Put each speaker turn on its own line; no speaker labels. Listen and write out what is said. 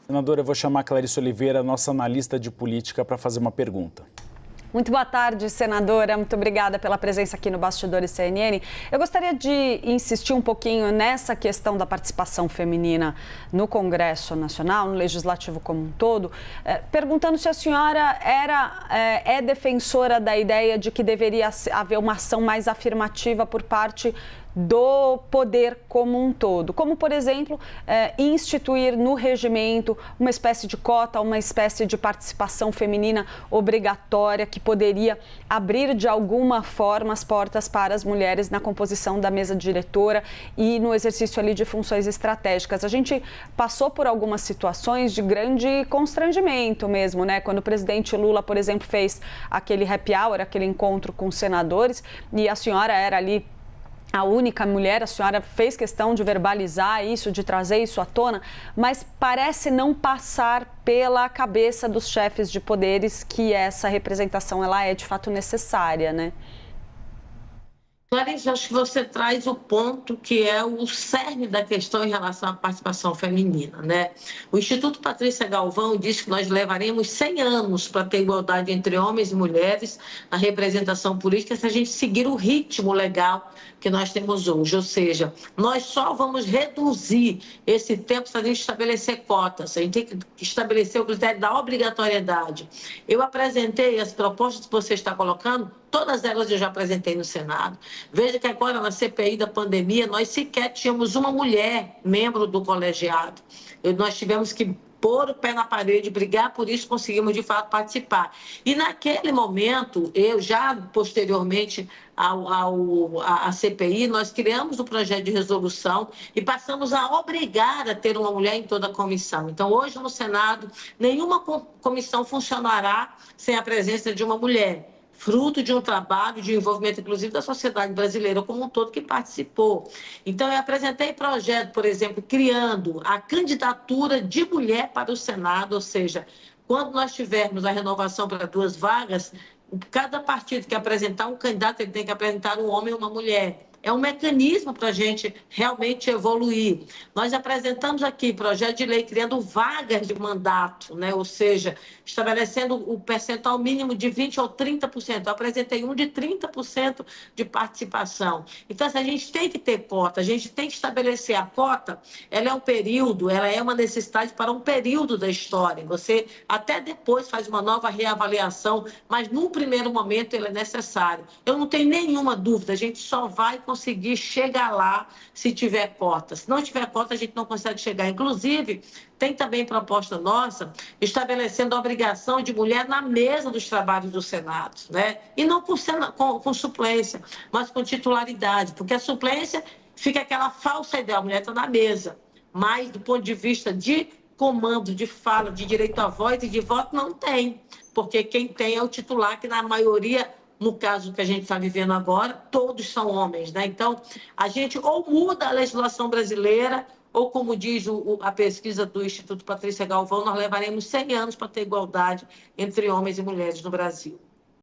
Senadora, eu vou chamar a Clarice Oliveira, nossa analista de política, para fazer uma pergunta.
Muito boa tarde, senadora. Muito obrigada pela presença aqui no Bastidores CNN. Eu gostaria de insistir um pouquinho nessa questão da participação feminina no Congresso Nacional, no Legislativo como um todo, perguntando se a senhora é defensora da ideia de que deveria haver uma ação mais afirmativa por parte do poder como um todo, como, por exemplo, instituir no regimento uma espécie de cota, uma espécie de participação feminina obrigatória que poderia abrir de alguma forma as portas para as mulheres na composição da mesa diretora e no exercício ali de funções estratégicas. A gente passou por algumas situações de grande constrangimento mesmo, né? Quando o presidente Lula, por exemplo, fez aquele happy hour, aquele encontro com os senadores, e a senhora era ali a única mulher, a senhora fez questão de verbalizar isso, de trazer isso à tona, mas parece não passar pela cabeça dos chefes de poderes que essa representação ela é de fato necessária, né?
Clarice, acho que você traz o ponto que é o cerne da questão em relação à participação feminina, né? O Instituto Patrícia Galvão disse que nós levaremos 100 anos para ter igualdade entre homens e mulheres na representação política se a gente seguir o ritmo legal que nós temos hoje, ou seja, nós só vamos reduzir esse tempo se a gente estabelecer cotas, a gente tem que estabelecer o critério da obrigatoriedade. Eu apresentei as propostas que você está colocando, todas elas eu já apresentei no Senado. Veja que agora na CPI da pandemia nós sequer tínhamos uma mulher membro do colegiado. Nós tivemos que pôr o pé na parede, brigar por isso, conseguimos de fato participar. E naquele momento, eu já posteriormente à CPI, nós criamos o projeto de resolução e passamos a obrigar a ter uma mulher em toda a comissão. Então, hoje no Senado, nenhuma comissão funcionará sem a presença de uma mulher, fruto de um trabalho de envolvimento, inclusive, da sociedade brasileira como um todo que participou. Então, eu apresentei projeto, por exemplo, criando a candidatura de mulher para o Senado, ou seja, quando nós tivermos a renovação para 2 vagas, cada partido que apresentar um candidato, ele tem que apresentar um homem e uma mulher. É um mecanismo para a gente realmente evoluir. Nós apresentamos aqui projeto de lei criando vagas de mandato, né? Ou seja, estabelecendo o percentual mínimo de 20% ou 30%. Eu apresentei um de 30% de participação. Então, a gente tem que ter cota, a gente tem que estabelecer a cota, ela é um período, ela é uma necessidade para um período da história. Você até depois faz uma nova reavaliação, mas num primeiro momento ele é necessário. Eu não tenho nenhuma dúvida, a gente só vai conseguir chegar lá se tiver cota. Se não tiver cota, a gente não consegue chegar. Inclusive, tem também proposta nossa estabelecendo a obrigação de mulher na mesa dos trabalhos do Senado, né? E não com suplência, mas com titularidade, porque a suplência fica aquela falsa ideia, a mulher está na mesa, mas do ponto de vista de comando, de fala, de direito à voz e de voto, não tem, porque quem tem é o titular, que na maioria, no caso que a gente está vivendo agora, todos são homens, né? Então, a gente ou muda a legislação brasileira, ou como diz a pesquisa do Instituto Patrícia Galvão, nós levaremos 100 anos para ter igualdade entre homens e mulheres no Brasil.